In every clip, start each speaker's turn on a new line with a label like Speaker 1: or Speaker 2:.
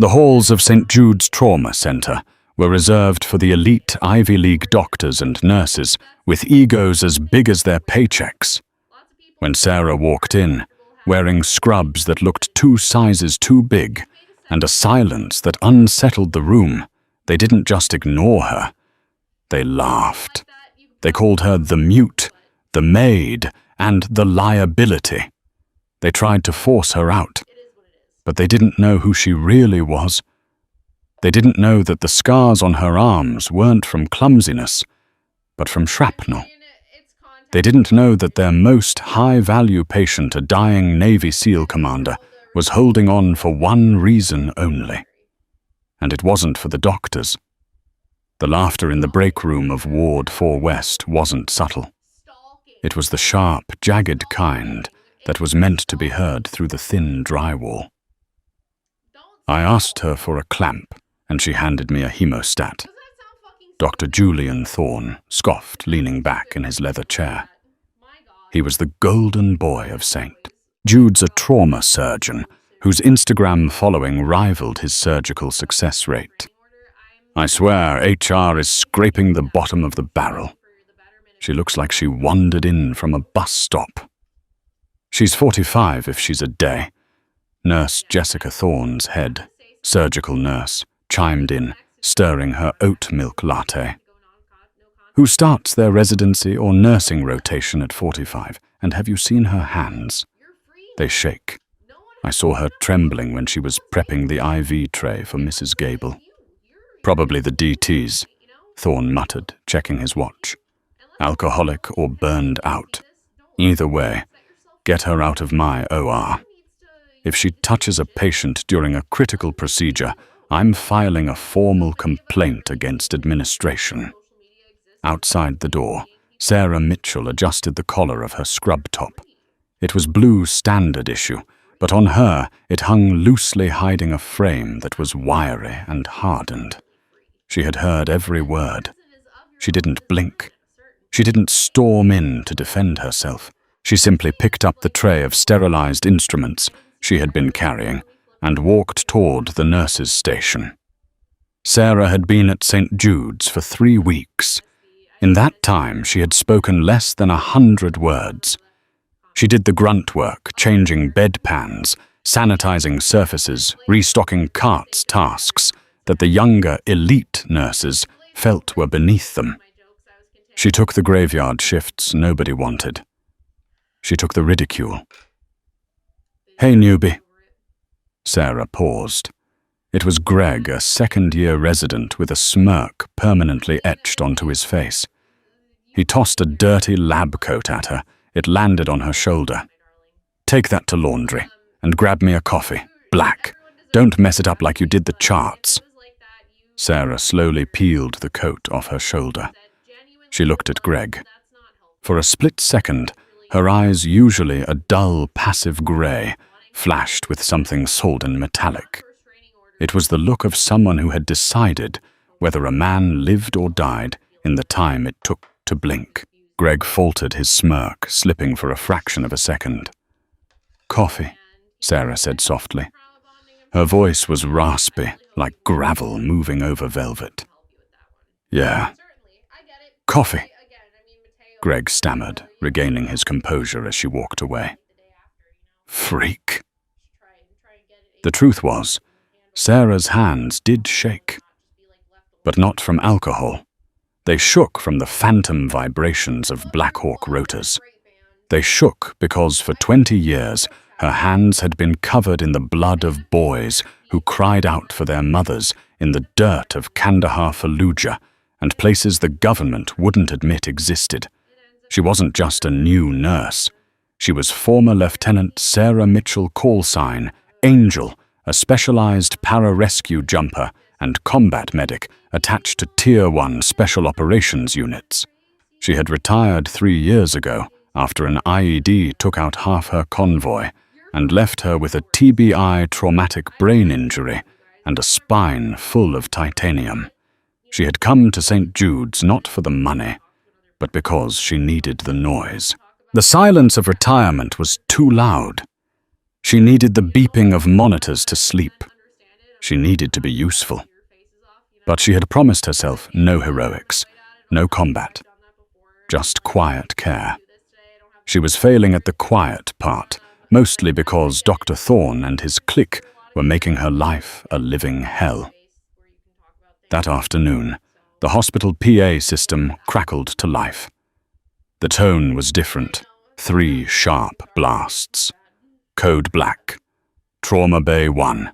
Speaker 1: The halls of St. Jude's Trauma Center were reserved for the elite Ivy League doctors and nurses with egos as big as their paychecks. When Sarah walked in, wearing scrubs that looked 2 sizes too big and a silence that unsettled the room, they didn't just ignore her. They laughed. They called her the mute, the maid, and the liability. They tried to force her out, but they didn't know who she really was. They didn't know that the scars on her arms weren't from clumsiness, but from shrapnel. They didn't know that their most high-value patient, a dying Navy SEAL commander, was holding on for one reason only. And it wasn't for the doctors. The laughter in the break room of Ward 4 West wasn't subtle. It was the sharp, jagged kind that was meant to be heard through the thin drywall. I asked her for a clamp, and she handed me a hemostat. Dr. Julian Thorne scoffed, leaning back in his leather chair. He was the golden boy of St. Jude's, a trauma surgeon whose Instagram following rivaled his surgical success rate. I swear HR is scraping the bottom of the barrel. She looks like she wandered in from a bus stop. She's 45 if she's a day. Nurse Jessica Thorne's head, surgical nurse, chimed in, stirring her oat milk latte. Who starts their residency or nursing rotation at 45, and have you seen her hands? They shake. I saw her trembling when she was prepping the IV tray for Mrs. Gable. Probably the DTs, Thorne muttered, checking his watch. Alcoholic or burned out. Either way, get her out of my OR. If she touches a patient during a critical procedure, I'm filing a formal complaint against administration. Outside the door, Sarah Mitchell adjusted the collar of her scrub top. It was blue standard issue, but on her it hung loosely, hiding a frame that was wiry and hardened. She had heard every word. She didn't blink. She didn't storm in to defend herself. She simply picked up the tray of sterilized instruments she had been carrying and walked toward the nurse's station. Sarah had been at St. Jude's for 3 weeks. In that time, she had spoken less than 100 words. She did the grunt work, changing bedpans, sanitizing surfaces, restocking carts, tasks that the younger elite nurses felt were beneath them. She took the graveyard shifts nobody wanted. She took the ridicule. Hey, newbie. Sarah paused. It was Greg, a second-year resident with a smirk permanently etched onto his face. He tossed a dirty lab coat at her. It landed on her shoulder. Take that to laundry and grab me a coffee, black. Don't mess it up like you did the charts. Sarah slowly peeled the coat off her shoulder. She looked at Greg. For a split second, her eyes, usually a dull, passive gray, flashed with something sodden metallic. It was the look of someone who had decided whether a man lived or died in the time it took to blink. Greg faltered his smirk, slipping for a fraction of a second. Coffee, Sarah said softly. Her voice was raspy, like gravel moving over velvet. Yeah. Coffee, Greg stammered, regaining his composure as she walked away. Freak. The truth was, Sarah's hands did shake, but not from alcohol. They shook from the phantom vibrations of Black Hawk rotors. They shook because for 20 years her hands had been covered in the blood of boys who cried out for their mothers in the dirt of Kandahar Fallujah and places the government wouldn't admit existed. She wasn't just a new nurse. She was former Lieutenant Sarah Mitchell callsign, Angel, a specialized pararescue jumper and combat medic attached to Tier 1 Special Operations units. She had retired 3 years ago after an IED took out half her convoy and left her with a TBI traumatic brain injury and a spine full of titanium. She had come to St. Jude's not for the money, but because she needed the noise. The silence of retirement was too loud. She needed the beeping of monitors to sleep. She needed to be useful. But she had promised herself no heroics, no combat, just quiet care. She was failing at the quiet part, mostly because Dr. Thorne and his clique were making her life a living hell. That afternoon, the hospital PA system crackled to life. The tone was different. 3 sharp blasts. Code black. Trauma Bay 1.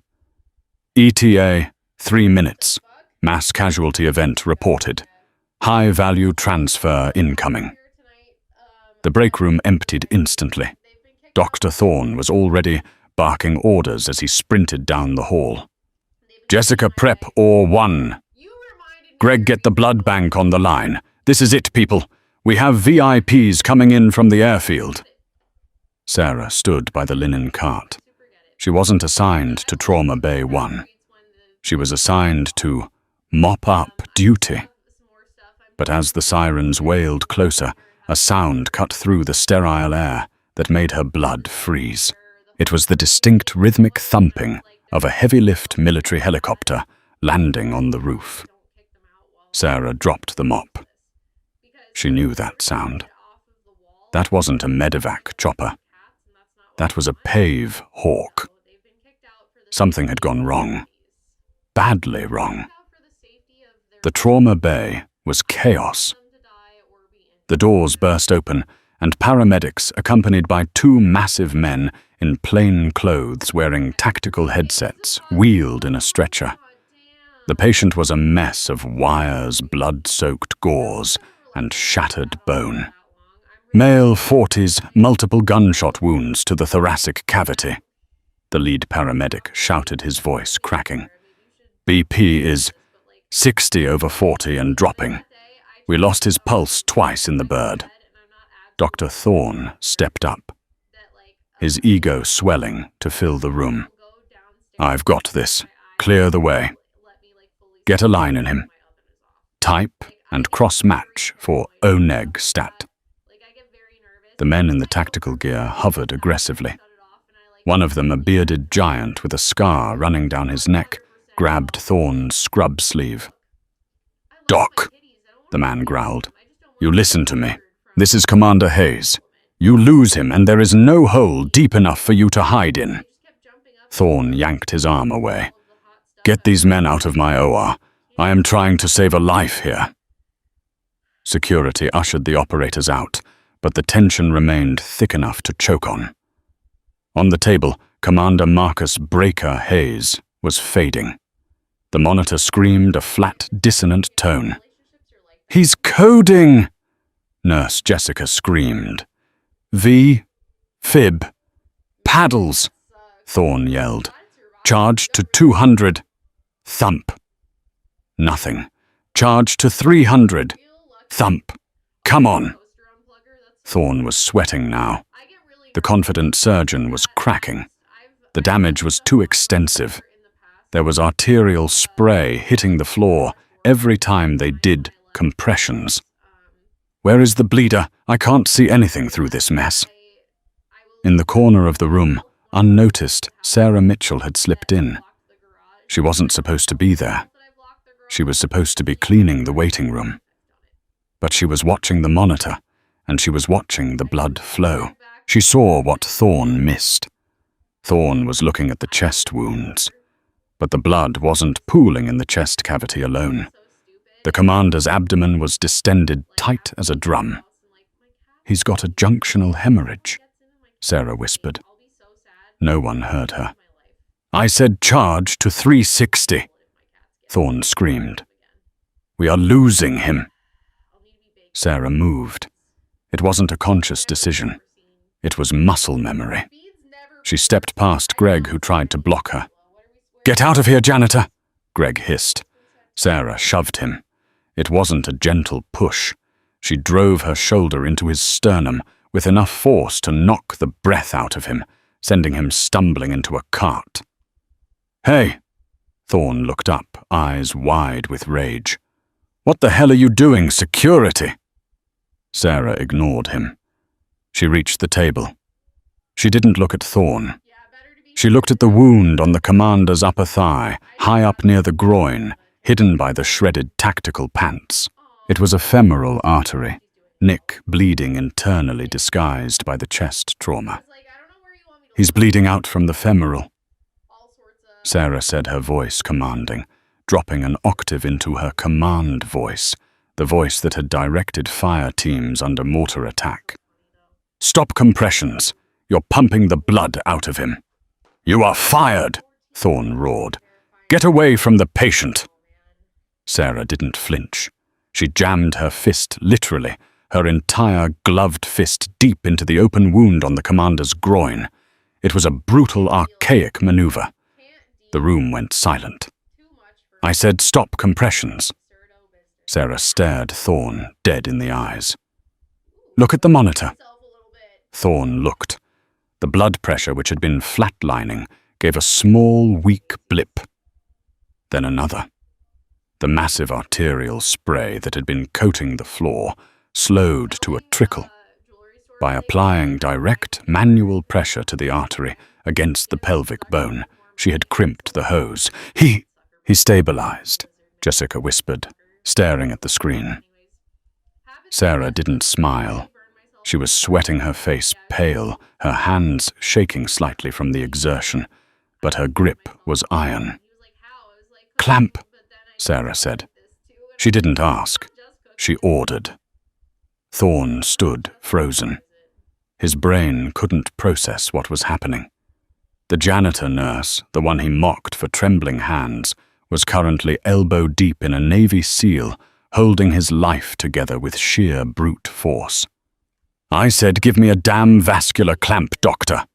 Speaker 1: ETA, 3 minutes. Mass casualty event reported. High-value transfer incoming. The break room emptied instantly. Dr. Thorne was already barking orders as he sprinted down the hall. Jessica, prep or 1. Greg, get the blood bank on the line. This is it, people. We have VIPs coming in from the airfield. Sarah stood by the linen cart. She wasn't assigned to Trauma Bay 1. She was assigned to mop-up duty. But as the sirens wailed closer, a sound cut through the sterile air that made her blood freeze. It was the distinct rhythmic thumping of a heavy-lift military helicopter landing on the roof. Sarah dropped the mop. She knew that sound. That wasn't a medevac chopper. That was a PAVE Hawk. Something had gone wrong. Badly wrong. The trauma bay was chaos. The doors burst open, and paramedics, accompanied by 2 massive men in plain clothes wearing tactical headsets, wheeled in a stretcher. The patient was a mess of wires, blood-soaked gauze, and shattered bone. Male 40s, multiple gunshot wounds to the thoracic cavity. The lead paramedic shouted, his voice cracking. BP is 60/40 and dropping. We lost his pulse twice in the bird. Dr. Thorne stepped up, his ego swelling to fill the room. I've got this. Clear the way. Get a line in him. Type and cross-match for ONEG stat. The men in the tactical gear hovered aggressively. One of them, a bearded giant with a scar running down his neck, grabbed Thorne's scrub sleeve. Doc, the man growled. You listen to me. This is Commander Hayes. You lose him and there is no hole deep enough for you to hide in. Thorne yanked his arm away. Get these men out of my OR. I am trying to save a life here. Security ushered the operators out, but the tension remained thick enough to choke on. On the table, Commander Marcus Breaker Hayes was fading. The monitor screamed a flat, dissonant tone. He's coding! Nurse Jessica screamed. V, fib, paddles, Thorne yelled. Charge to 200. Thump. Nothing. Charge to 300. Thump. Come on. Thorne was sweating now. The confident surgeon was cracking. The damage was too extensive. There was arterial spray hitting the floor every time they did compressions. Where is the bleeder? I can't see anything through this mess. In the corner of the room, unnoticed, Sarah Mitchell had slipped in. She wasn't supposed to be there. She was supposed to be cleaning the waiting room. But she was watching the monitor, and she was watching the blood flow. She saw what Thorne missed. Thorne was looking at the chest wounds. But the blood wasn't pooling in the chest cavity alone. The commander's abdomen was distended tight as a drum. He's got a junctional hemorrhage, Sarah whispered. No one heard her. I said charge to 360, Thorne screamed. We are losing him. Sarah moved. It wasn't a conscious decision. It was muscle memory. She stepped past Greg, who tried to block her. Get out of here, janitor, Greg hissed. Sarah shoved him. It wasn't a gentle push. She drove her shoulder into his sternum with enough force to knock the breath out of him, sending him stumbling into a cart. Hey! Thorne looked up, eyes wide with rage. What the hell are you doing, security? Sarah ignored him. She reached the table. She didn't look at Thorne. She looked at the wound on the commander's upper thigh, high up near the groin, hidden by the shredded tactical pants. It was a femoral artery, nick bleeding internally disguised by the chest trauma. "He's bleeding out from the femoral," Sarah said, her voice commanding, dropping an octave into her command voice, the voice that had directed fire teams under mortar attack. "Stop compressions. You're pumping the blood out of him." "You are fired," Thorne roared. "Get away from the patient." Sarah didn't flinch. She jammed her fist, literally, her entire gloved fist deep into the open wound on the commander's groin. It was a brutal, archaic maneuver. The room went silent. "I said stop compressions." Sarah stared Thorne dead in the eyes. "Look at the monitor." Thorne looked. The blood pressure, which had been flatlining, gave a small, weak blip. Then another. The massive arterial spray that had been coating the floor slowed to a trickle. By applying direct manual pressure to the artery against the pelvic bone, she had crimped the hose. He stabilized," Jessica whispered, staring at the screen. Sarah didn't smile. She was sweating, her face pale, her hands shaking slightly from the exertion, but her grip was iron. "Clamp," Sarah said. She didn't ask. She ordered. Thorne stood frozen. His brain couldn't process what was happening. The janitor nurse, the one he mocked for trembling hands, was currently elbow deep in a Navy SEAL, holding his life together with sheer brute force. "I said give me a damn vascular clamp, doctor,"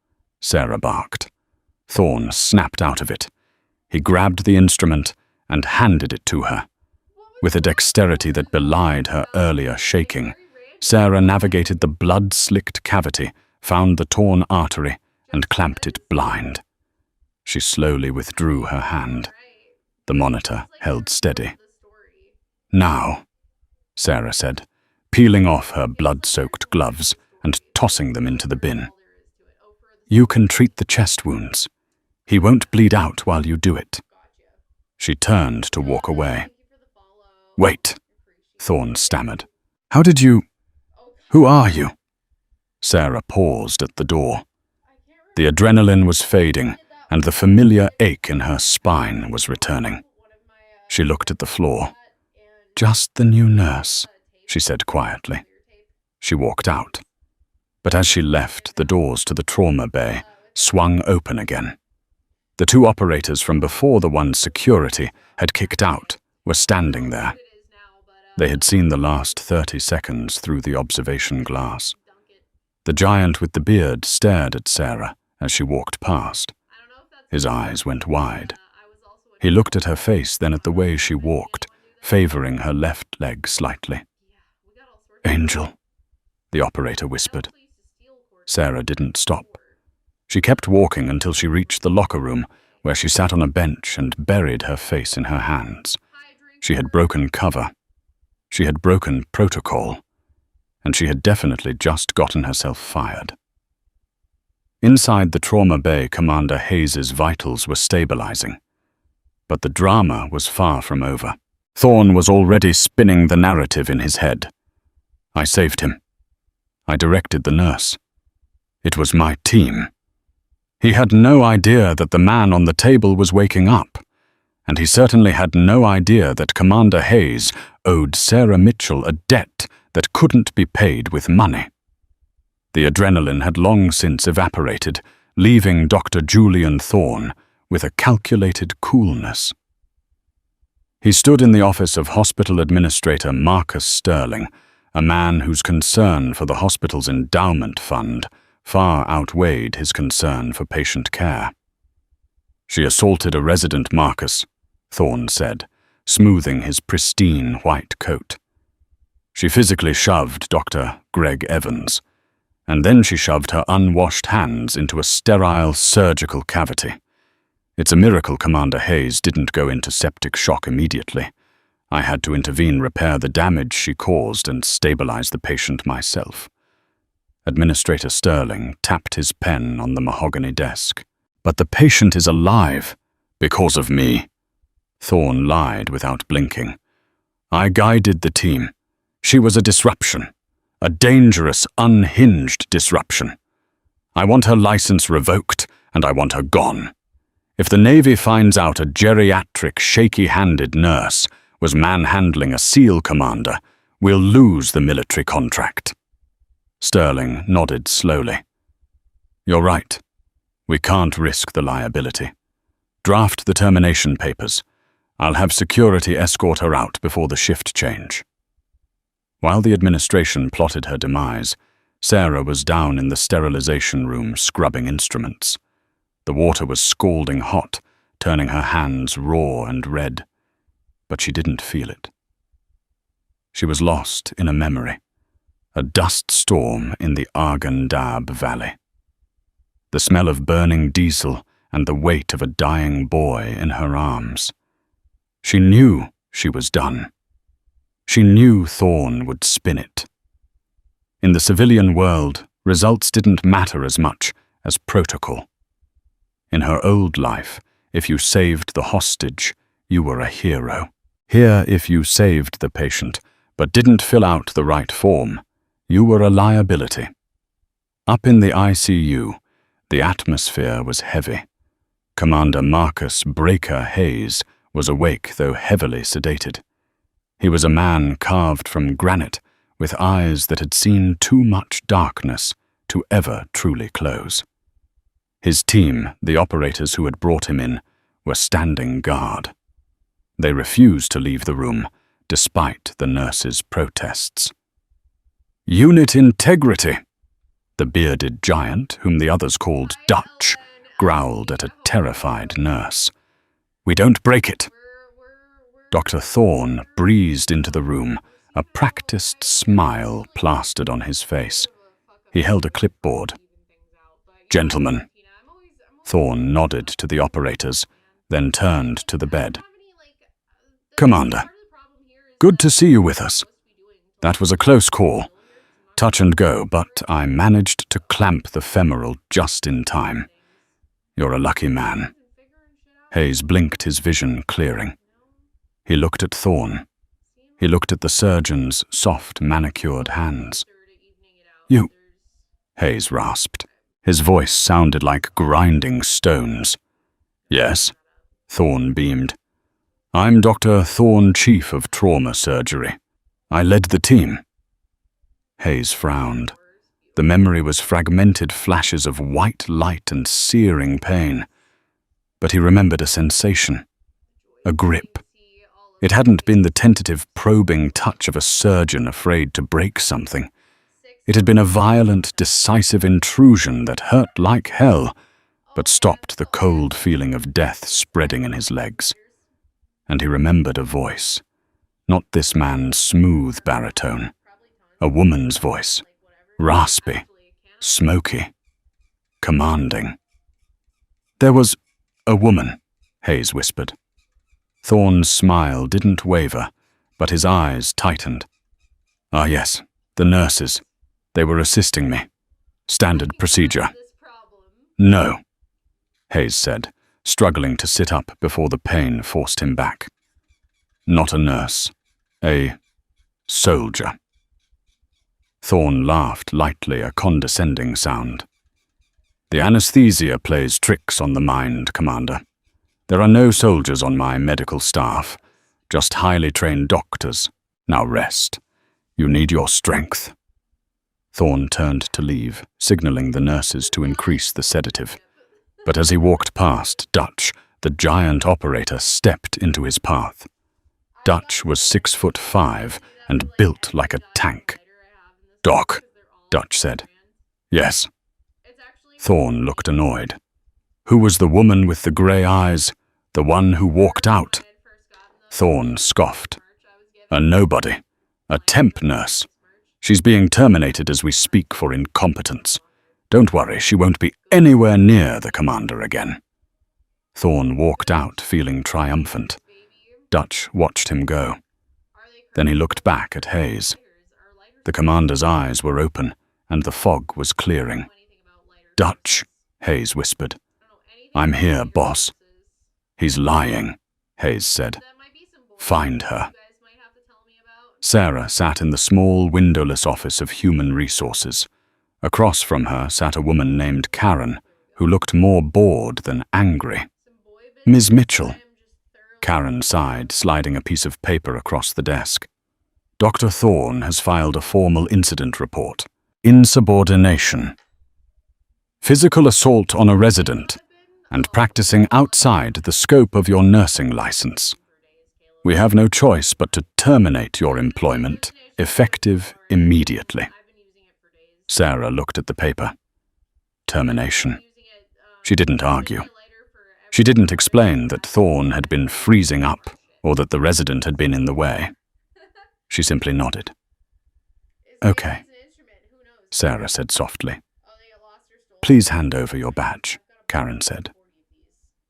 Speaker 1: Sarah barked. Thorne snapped out of it. He grabbed the instrument and handed it to her. With a dexterity that belied her earlier shaking, Sarah navigated the blood-slicked cavity, found the torn artery, and clamped it blind. She slowly withdrew her hand. The monitor held steady. "Now," Sarah said, peeling off her blood-soaked gloves and tossing them into the bin. "You can treat the chest wounds. He won't bleed out while you do it." She turned to walk away. "Wait," Thorne stammered. "How did you... Who are you?" Sarah paused at the door. The adrenaline was fading, and the familiar ache in her spine was returning. She looked at the floor. "Just the new nurse," she said quietly. She walked out. But as she left, the doors to the trauma bay swung open again. The two operators from before the one's security had kicked out were standing there. They had seen the last 30 seconds through the observation glass. The giant with the beard stared at Sarah as she walked past. His eyes went wide. He looked at her face, then at the way she walked, favoring her left leg slightly. "Angel," the operator whispered. Sarah didn't stop. She kept walking until she reached the locker room, where she sat on a bench and buried her face in her hands. She had broken cover. She had broken protocol. And she had definitely just gotten herself fired. Inside the trauma bay, Commander Hayes's vitals were stabilizing. But the drama was far from over. Thorne was already spinning the narrative in his head. "I saved him. I directed the nurse. It was my team." He had no idea that the man on the table was waking up, and he certainly had no idea that Commander Hayes owed Sarah Mitchell a debt that couldn't be paid with money. The adrenaline had long since evaporated, leaving Dr. Julian Thorne with a calculated coolness. He stood in the office of Hospital Administrator Marcus Sterling, a man whose concern for the hospital's endowment fund far outweighed his concern for patient care. "She assaulted a resident, Marcus," Thorne said, smoothing his pristine white coat. "She physically shoved Dr. Greg Evans, and then she shoved her unwashed hands into a sterile surgical cavity. It's a miracle Commander Hayes didn't go into septic shock immediately. I had to intervene, repair the damage she caused, and stabilize the patient myself." Administrator Sterling tapped his pen on the mahogany desk. But the patient is alive, because of me. Thorne lied without blinking. I guided the team. She was a disruption. A dangerous, unhinged disruption. I want her license revoked, and I want her gone. If the Navy finds out a geriatric, shaky-handed nurse was manhandling a SEAL commander, we'll lose the military contract. Sterling nodded slowly. You're right. We can't risk the liability. Draft the termination papers. I'll have security escort her out before the shift change. While the administration plotted her demise, Sarah was down in the sterilization room scrubbing instruments. The water was scalding hot, turning her hands raw and red, but she didn't feel it. She was lost in a memory, a dust storm in the Argan Dab Valley. The smell of burning diesel and the weight of a dying boy in her arms. She knew she was done. She knew Thorne would spin it. In the civilian world, results didn't matter as much as protocol. In her old life, if you saved the hostage, you were a hero. Here, if you saved the patient, but didn't fill out the right form, you were a liability. Up in the ICU, the atmosphere was heavy. Commander Marcus Breaker Hayes was awake, though heavily sedated. He was a man carved from granite, with eyes that had seen too much darkness to ever truly close. His team, the operators who had brought him in, were standing guard. They refused to leave the room, despite the nurses' protests. Unit integrity! The bearded giant, whom the others called Dutch, growled at a terrified nurse. We don't break it. Dr. Thorne breezed into the room, a practiced smile plastered on his face. He held a clipboard. Gentlemen. Thorne nodded to the operators, then turned to the bed. Commander, good to see you with us. That was a close call. Touch and go, but I managed to clamp the femoral just in time. You're a lucky man. Hayes blinked, his vision clearing. He looked at Thorne. He looked at the surgeon's soft, manicured hands. You, Hayes rasped. His voice sounded like grinding stones. Yes, Thorne beamed. I'm Dr. Thorne, Chief of Trauma Surgery. I led the team. Hayes frowned. The memory was fragmented flashes of white light and searing pain. But he remembered a sensation, a grip. It hadn't been the tentative, probing touch of a surgeon afraid to break something. It had been a violent, decisive intrusion that hurt like hell, but stopped the cold feeling of death spreading in his legs. And he remembered a voice, not this man's smooth baritone, a woman's voice, raspy, smoky, commanding. There was a woman, Hayes whispered. Thorne's smile didn't waver, but his eyes tightened. Ah yes, the nurses. They were assisting me. Standard procedure. No, Hayes said, struggling to sit up before the pain forced him back. Not a nurse. A soldier. Thorne laughed lightly, a condescending sound. The anesthesia plays tricks on the mind, Commander. There are no soldiers on my medical staff, just highly trained doctors. Now rest. You need your strength. Thorne turned to leave, signaling the nurses to increase the sedative. But as he walked past, Dutch, the giant operator, stepped into his path. Dutch was 6'5" and built like a tank. Doc, Dutch said. Yes. Thorne looked annoyed. Who was the woman with the grey eyes, the one who walked out? Thorne scoffed. A nobody, a temp nurse. She's being terminated as we speak for incompetence. Don't worry, she won't be anywhere near the commander again. Thorne walked out, feeling triumphant. Dutch watched him go. Then he looked back at Hayes. The commander's eyes were open, and the fog was clearing. Dutch, Hayes whispered. I'm here, boss. He's lying, Hayes said. Find her. Sarah sat in the small, windowless office of Human Resources. Across from her sat a woman named Karen, who looked more bored than angry. Ms. Mitchell. Karen sighed, sliding a piece of paper across the desk. Dr. Thorne has filed a formal incident report. Insubordination. Physical assault on a resident and practicing outside the scope of your nursing license. We have no choice but to terminate your employment, effective immediately. Sarah looked at the paper. Termination. She didn't argue. She didn't explain that Thorne had been freezing up or that the resident had been in the way. She simply nodded. Okay, Sarah said softly. Please hand over your badge, Karen said.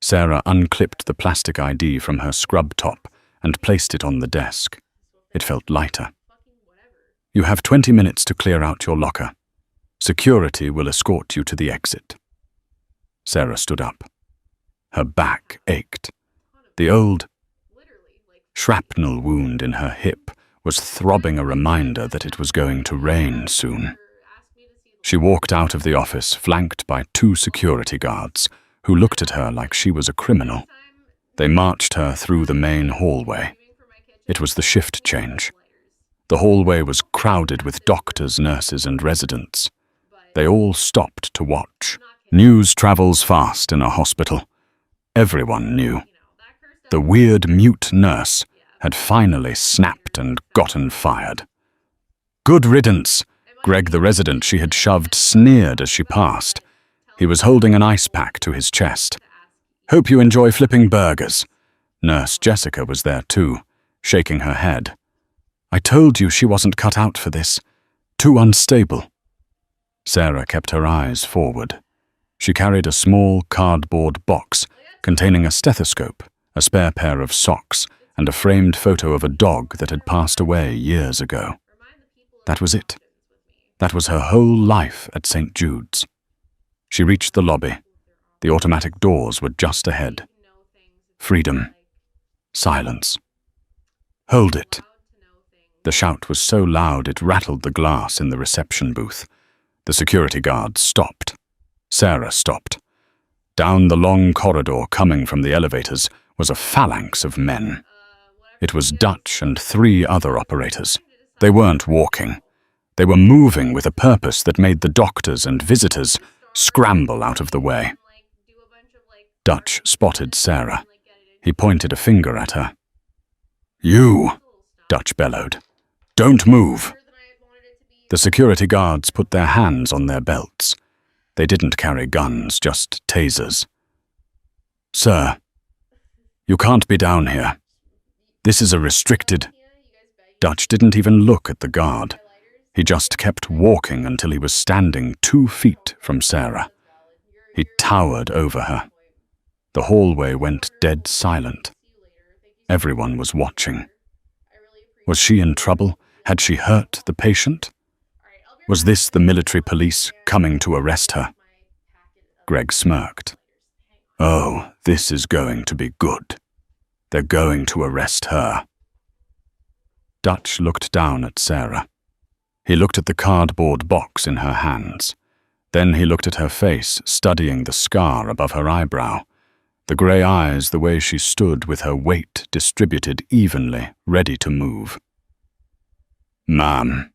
Speaker 1: Sarah unclipped the plastic ID from her scrub top and placed it on the desk. It felt lighter. You have 20 minutes to clear out your locker. Security will escort you to the exit. Sarah stood up. Her back ached. The old shrapnel wound in her hip was throbbing a reminder that it was going to rain soon. She walked out of the office, flanked by 2 security guards, who looked at her like she was a criminal. They marched her through the main hallway. It was the shift change. The hallway was crowded with doctors, nurses, and residents. They all stopped to watch. News travels fast in a hospital. Everyone knew. The weird mute nurse had finally snapped and gotten fired. Good riddance, Greg, the resident she had shoved, sneered as she passed. He was holding an ice pack to his chest. Hope you enjoy flipping burgers. Nurse Jessica was there too, shaking her head. I told you she wasn't cut out for this. Too unstable. Sarah kept her eyes forward. She carried a small cardboard box containing a stethoscope, a spare pair of socks, and a framed photo of a dog that had passed away years ago. That was it. That was her whole life at St. Jude's. She reached the lobby. The automatic doors were just ahead. Freedom. Silence. Hold it. The shout was so loud it rattled the glass in the reception booth. The security guards stopped. Sarah stopped. Down the long corridor coming from the elevators was a phalanx of men. It was Dutch and 3 other operators. They weren't walking. They were moving with a purpose that made the doctors and visitors scramble out of the way. Dutch spotted Sarah. He pointed a finger at her. You, Dutch bellowed. Don't move. The security guards put their hands on their belts. They didn't carry guns, just tasers. Sir, you can't be down here. This is a restricted... Dutch didn't even look at the guard. He just kept walking until he was standing 2 feet from Sarah. He towered over her. The hallway went dead silent. Everyone was watching. Was she in trouble? Had she hurt the patient? Was this the military police coming to arrest her? Greg smirked. Oh, this is going to be good. They're going to arrest her. Dutch looked down at Sarah. He looked at the cardboard box in her hands. Then he looked at her face, studying the scar above her eyebrow, the grey eyes the way she stood with her weight distributed evenly, ready to move. Ma'am,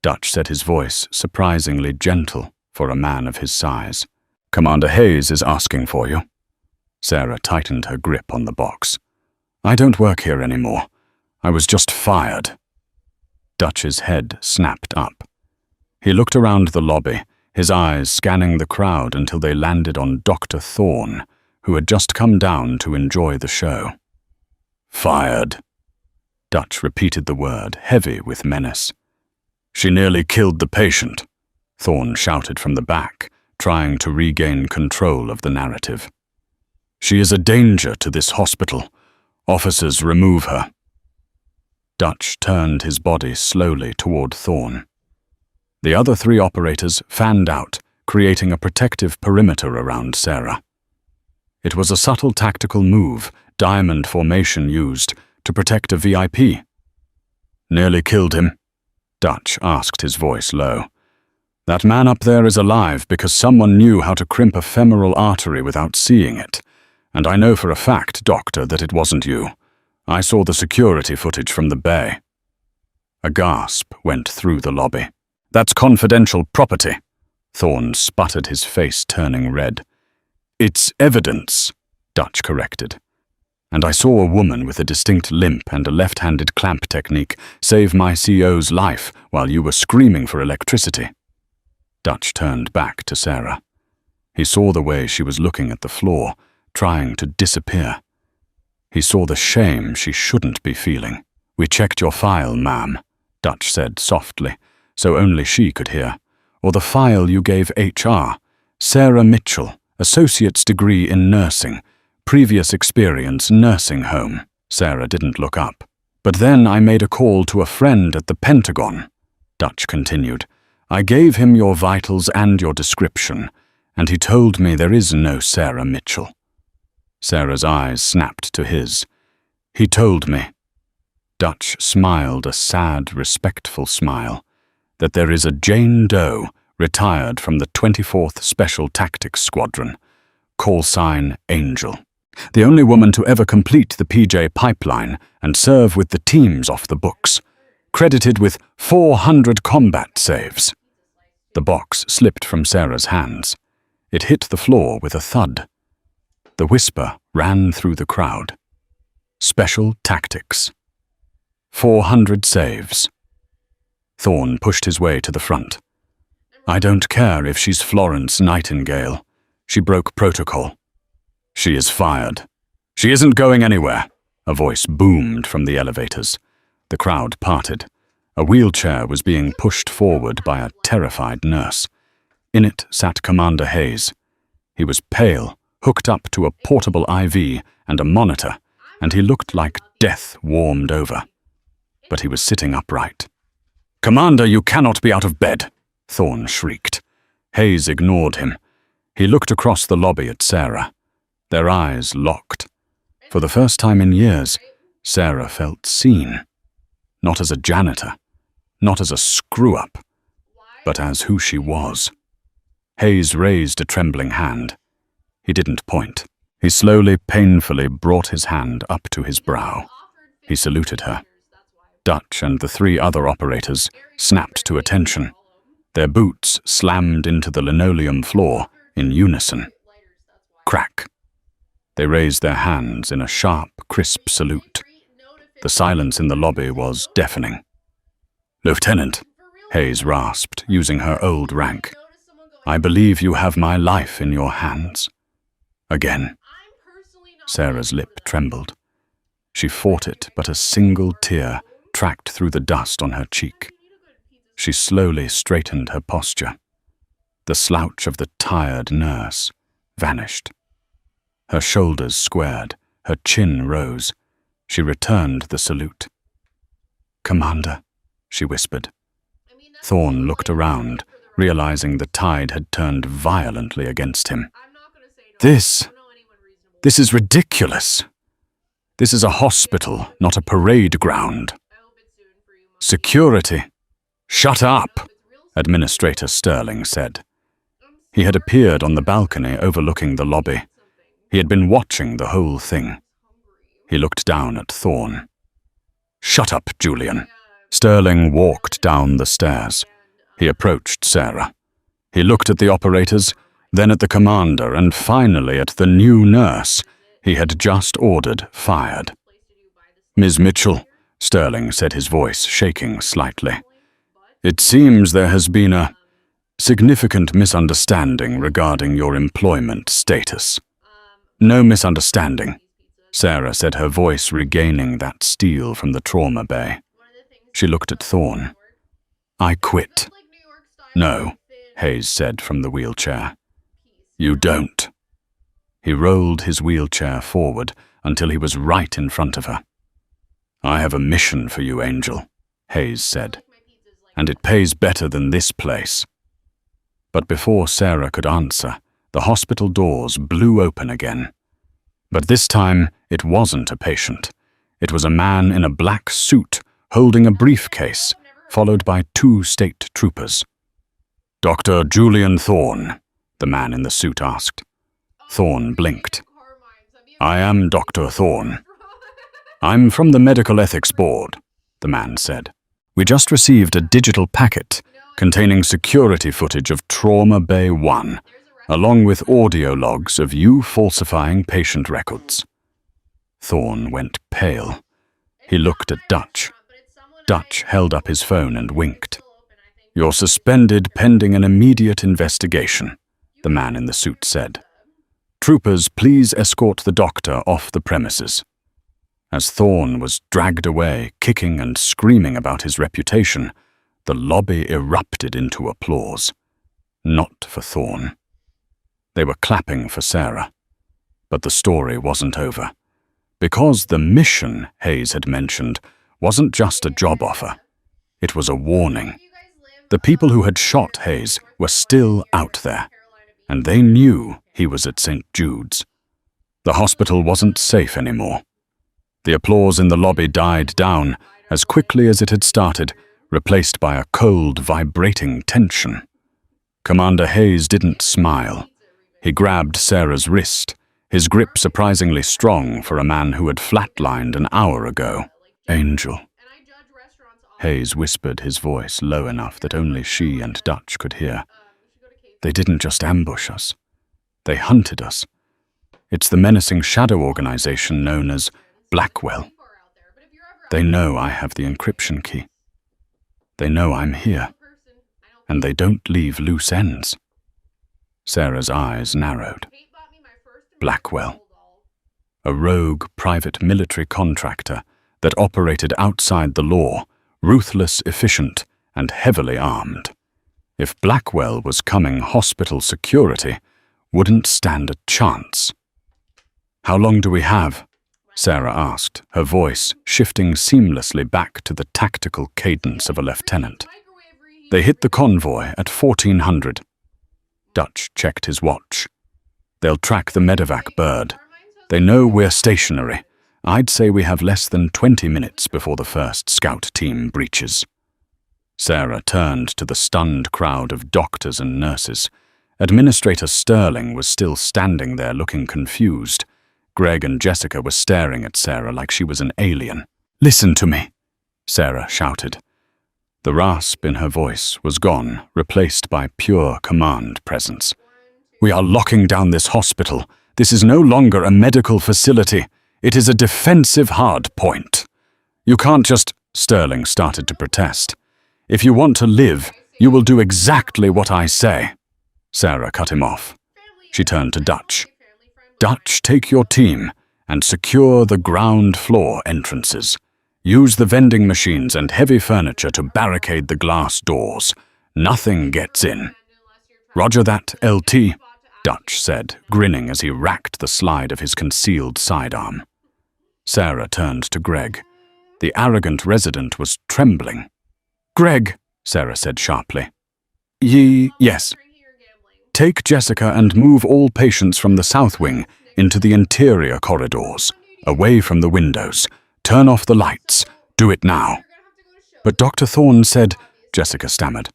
Speaker 1: Dutch said, his voice surprisingly gentle for a man of his size. Commander Hayes is asking for you. Sarah tightened her grip on the box. I don't work here anymore. I was just fired. Dutch's head snapped up. He looked around the lobby, his eyes scanning the crowd until they landed on Dr. Thorne, who had just come down to enjoy the show. Fired. Dutch repeated the word, heavy with menace. She nearly killed the patient, Thorne shouted from the back, trying to regain control of the narrative. She is a danger to this hospital. Officers, remove her. Dutch turned his body slowly toward Thorne. The other 3 operators fanned out, creating a protective perimeter around Sarah. It was a subtle tactical move, diamond formation used, to protect a VIP. Nearly killed him, Dutch asked, his voice low. That man up there is alive because someone knew how to crimp a femoral artery without seeing it. And I know for a fact, Doctor, that it wasn't you. I saw the security footage from the bay. A gasp went through the lobby. That's confidential property, Thorne sputtered, his face turning red. It's evidence, Dutch corrected. And I saw a woman with a distinct limp and a left-handed clamp technique save my CO's life while you were screaming for electricity. Dutch turned back to Sarah. He saw the way she was looking at the floor, trying to disappear. He saw the shame she shouldn't be feeling. We checked your file, ma'am, Dutch said softly, so only she could hear. Or the file you gave HR. Sarah Mitchell, associate's degree in nursing. Previous experience, nursing home. Sarah didn't look up. But then I made a call to a friend at the Pentagon, Dutch continued. I gave him your vitals and your description, and he told me there is no Sarah Mitchell. Sarah's eyes snapped to his. He told me. Dutch smiled a sad, respectful smile. That there is a Jane Doe, retired from the 24th Special Tactics Squadron. Call sign Angel. The only woman to ever complete the PJ pipeline and serve with the teams off the books. Credited with 400 combat saves. The box slipped from Sarah's hands. It hit the floor with a thud. The whisper ran through the crowd. Special Tactics. 400 saves. Thorne pushed his way to the front. I don't care if she's Florence Nightingale. She broke protocol. She is fired. She isn't going anywhere, a voice boomed from the elevators. The crowd parted. A wheelchair was being pushed forward by a terrified nurse. In it sat Commander Hayes. He was pale, hooked up to a portable IV and a monitor, and he looked like death warmed over. But he was sitting upright. Commander, you cannot be out of bed, Thorne shrieked. Hayes ignored him. He looked across the lobby at Sarah. Their eyes locked. For the first time in years, Sarah felt seen. Not as a janitor, not as a screw-up, but as who she was. Hayes raised a trembling hand. He didn't point. He slowly, painfully brought his hand up to his brow. He saluted her. Dutch and the three other operators snapped to attention. Their boots slammed into the linoleum floor in unison. Crack. They raised their hands in a sharp, crisp salute. The silence in the lobby was deafening. Lieutenant, Hayes rasped, using her old rank. I believe you have my life in your hands. Again. Sarah's lip trembled. She fought it, but a single tear tracked through the dust on her cheek. She slowly straightened her posture. The slouch of the tired nurse vanished. Her shoulders squared, her chin rose. She returned the salute. Commander, she whispered. Thorne looked around, realizing the tide had turned violently against him. This is ridiculous. This is a hospital, not a parade ground. Security. Shut up, Administrator Sterling said. He had appeared on the balcony overlooking the lobby. He had been watching the whole thing. He looked down at Thorne. Shut up, Julian. Sterling walked down the stairs. He approached Sarah. He looked at the operators, then at the commander, and finally at the new nurse he had just ordered fired. Ms. Mitchell, Sterling said, his voice shaking slightly. It seems there has been a significant misunderstanding regarding your employment status. No misunderstanding, Sarah said, her voice regaining that steel from the trauma bay. She looked at Thorne. I quit. No, Hayes said from the wheelchair. You don't. He rolled his wheelchair forward until he was right in front of her. I have a mission for you, Angel, Hayes said, and it pays better than this place. But before Sarah could answer, the hospital doors blew open again. But this time, it wasn't a patient. It was a man in a black suit holding a briefcase, followed by 2 state troopers. "Dr. Julian Thorne," the man in the suit asked. Thorne blinked. "I am Dr. Thorne. I'm from the Medical Ethics Board," the man said. "We just received a digital packet containing security footage of Trauma Bay 1, along with audio logs of you falsifying patient records." Thorne went pale. He looked at Dutch. Dutch held up his phone and winked. "You're suspended pending an immediate investigation," the man in the suit said. "Troopers, please escort the doctor off the premises." As Thorne was dragged away, kicking and screaming about his reputation, the lobby erupted into applause. Not for Thorne. They were clapping for Sarah. But the story wasn't over. Because the mission Hayes had mentioned wasn't just a job offer. It was a warning. The people who had shot Hayes were still out there, and they knew he was at St. Jude's. The hospital wasn't safe anymore. The applause in the lobby died down as quickly as it had started, replaced by a cold, vibrating tension. Commander Hayes didn't smile. He grabbed Sarah's wrist, his grip surprisingly strong for a man who had flatlined an hour ago. "Angel." Hayes whispered, his voice low enough that only she and Dutch could hear. "They didn't just ambush us. They hunted us. It's the menacing shadow organization known as Blackwell. They know I have the encryption key. They know I'm here. And they don't leave loose ends." Sarah's eyes narrowed. Blackwell. A rogue private military contractor that operated outside the law, ruthless, efficient, and heavily armed. If Blackwell was coming hospital security, wouldn't stand a chance. "How long do we have?" Sarah asked, her voice shifting seamlessly back to the tactical cadence of a lieutenant. "They hit the convoy at 1400. Dutch checked his watch. "They'll track the medevac bird. They know we're stationary. I'd say we have less than 20 minutes before the first scout team breaches." Sarah turned to the stunned crowd of doctors and nurses. Administrator Sterling was still standing there looking confused. Greg and Jessica were staring at Sarah like she was an alien. "Listen to me," Sarah shouted. The rasp in her voice was gone, replaced by pure command presence. "We are locking down this hospital. This is no longer a medical facility. It is a defensive hard point. You can't just—" Sterling started to protest. "If you want to live, you will do exactly what I say." Sarah cut him off. She turned to Dutch. "Dutch, take your team and secure the ground floor entrances. Use the vending machines and heavy furniture to barricade the glass doors. Nothing gets in." "Roger that, LT," Dutch said, grinning as he racked the slide of his concealed sidearm. Sarah turned to Greg. The arrogant resident was trembling. "Greg," Sarah said sharply. Yes. Take Jessica and move all patients from the south wing into the interior corridors, away from the windows. Turn off the lights. Do it now." "But Dr. Thorne said—" Jessica stammered.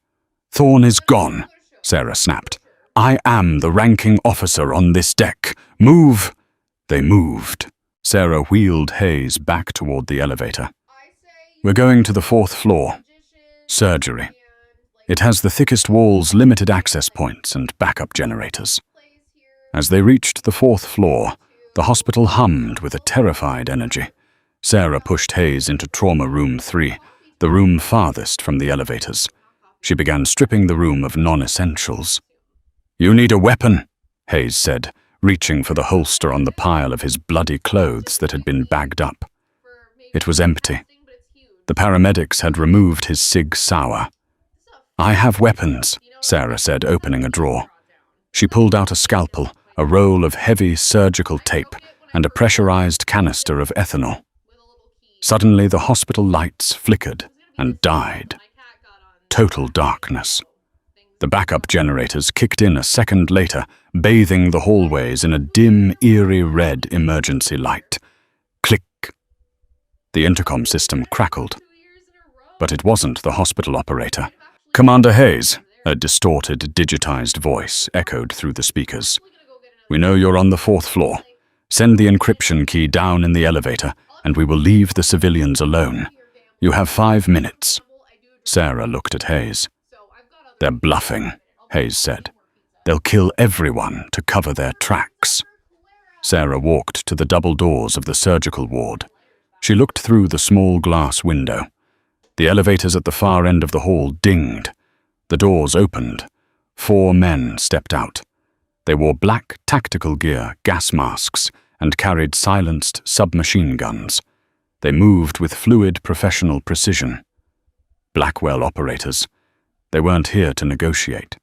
Speaker 1: "Thorne is gone," Sarah snapped. "I am the ranking officer on this deck. Move!" They moved. Sarah wheeled Hayes back toward the elevator. "We're going to the 4th floor. Surgery. It has the thickest walls, limited access points, and backup generators." As they reached the 4th floor, the hospital hummed with a terrified energy. Sarah pushed Hayes into Trauma Room 3, the room farthest from the elevators. She began stripping the room of non-essentials. "You need a weapon," Hayes said, reaching for the holster on the pile of his bloody clothes that had been bagged up. It was empty. The paramedics had removed his Sig Sauer. "I have weapons," Sarah said, opening a drawer. She pulled out a scalpel, a roll of heavy surgical tape, and a pressurized canister of ethanol. Suddenly, the hospital lights flickered and died. Total darkness. The backup generators kicked in a second later, bathing the hallways in a dim, eerie red emergency light. Click. The intercom system crackled. But it wasn't the hospital operator. "Commander Hayes," a distorted, digitized voice echoed through the speakers. "We know you're on the 4th floor. Send the encryption key down in the elevator, and we will leave the civilians alone. You have 5 minutes." Sarah looked at Hayes. "They're bluffing," Hayes said. "They'll kill everyone to cover their tracks." Sarah walked to the double doors of the surgical ward. She looked through the small glass window. The elevators at the far end of the hall dinged. The doors opened. 4 men stepped out. They wore black tactical gear, gas masks, and carried silenced submachine guns. They moved with fluid professional precision. Blackwell operators. They weren't here to negotiate.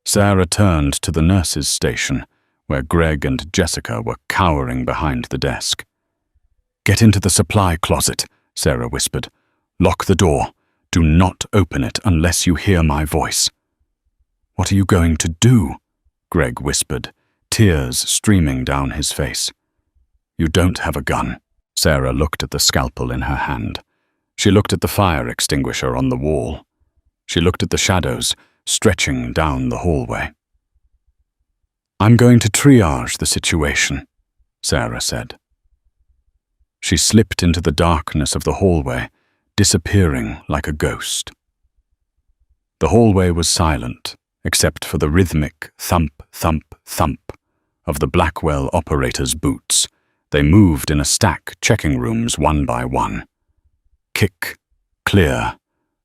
Speaker 1: Sarah turned to the nurses' station, where Greg and Jessica were cowering behind the desk. "Get into the supply closet," Sarah whispered. "Lock the door. Do not open it unless you hear my voice." "What are you going to do?" Greg whispered, tears streaming down his face. "You don't have a gun." Sarah looked at the scalpel in her hand. She looked at the fire extinguisher on the wall. She looked at the shadows stretching down the hallway. "I'm going to triage the situation," Sarah said. She slipped into the darkness of the hallway, disappearing like a ghost. The hallway was silent, except for the rhythmic thump, thump, thump of the Blackwell operators' boots. They moved in a stack, checking rooms one by one. Kick, clear,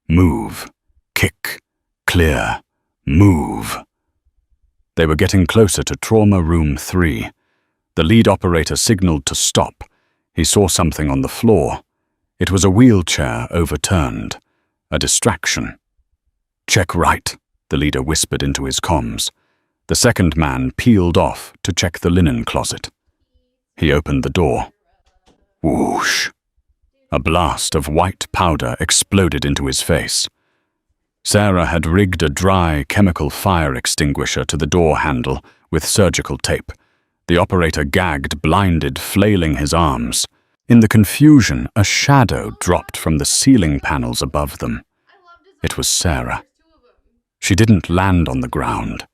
Speaker 1: move. Kick, clear, move. They were getting closer to trauma room 3. The lead operator signaled to stop. He saw something on the floor. It was a wheelchair overturned, a distraction. "Check right," the leader whispered into his comms. The second man peeled off to check the linen closet. He opened the door. Whoosh! A blast of white powder exploded into his face. Sarah had rigged a dry chemical fire extinguisher to the door handle with surgical tape. The operator gagged, blinded, flailing his arms. In the confusion, a shadow dropped from the ceiling panels above them. It was Sarah. She didn't land on the ground.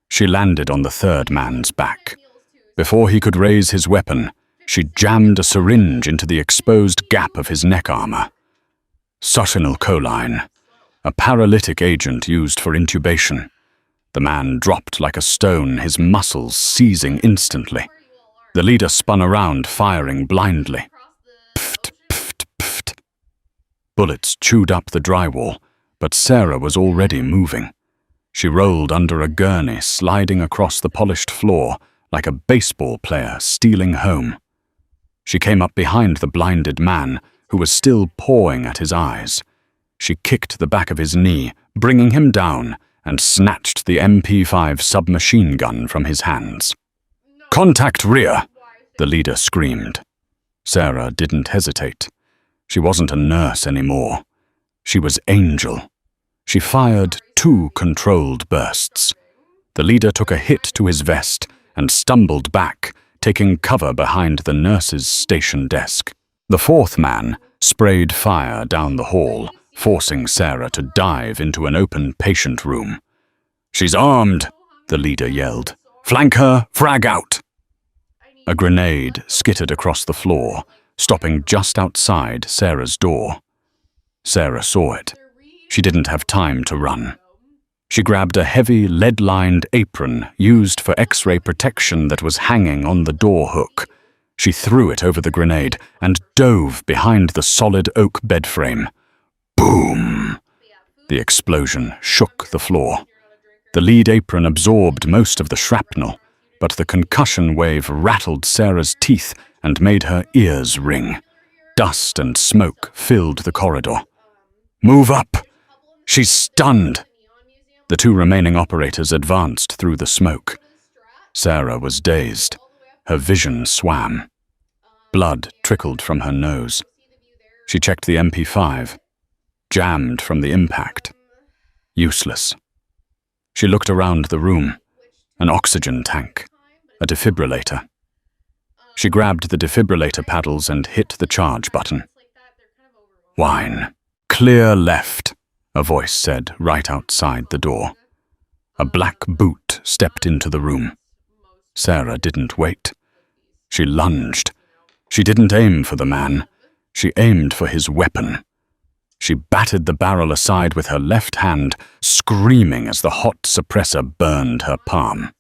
Speaker 1: She landed on the third man's back. Before he could raise his weapon, she jammed a syringe into the exposed gap of his neck armor. Succinylcholine, a paralytic agent used for intubation. The man dropped like a stone, his muscles seizing instantly. The leader spun around, firing blindly. Pft, pft, pft. Bullets chewed up the drywall, but Sarah was already moving. She rolled under a gurney, sliding across the polished floor like a baseball player stealing home. She came up behind the blinded man, who was still pawing at his eyes. She kicked the back of his knee, bringing him down, and snatched the MP5 submachine gun from his hands. "Contact rear!" the leader screamed. Sarah didn't hesitate. She wasn't a nurse anymore. She was Angel. She fired 2 controlled bursts. The leader took a hit to his vest and stumbled back, taking cover behind the nurse's station desk. The fourth man sprayed fire down the hall, forcing Sarah to dive into an open patient room. "She's armed," the leader yelled. "Flank her, frag out!" A grenade skittered across the floor, stopping just outside Sarah's door. Sarah saw it. She didn't have time to run. She grabbed a heavy, lead-lined apron used for X-ray protection that was hanging on the door hook. She threw it over the grenade and dove behind the solid oak bed frame. Boom! The explosion shook the floor. The lead apron absorbed most of the shrapnel, but the concussion wave rattled Sarah's teeth and made her ears ring. Dust and smoke filled the corridor. "Move up! She's stunned!" The 2 remaining operators advanced through the smoke. Sarah was dazed. Her vision swam. Blood trickled from her nose. She checked the MP5. Jammed from the impact. Useless. She looked around the room. An oxygen tank, a defibrillator. She grabbed the defibrillator paddles and hit the charge button. Whine. Clear left, a voice said right outside the door. A black boot stepped into the room. Sarah didn't wait. She lunged. She didn't aim for the man. She aimed for his weapon. She batted the barrel aside with her left hand, screaming as the hot suppressor burned her palm.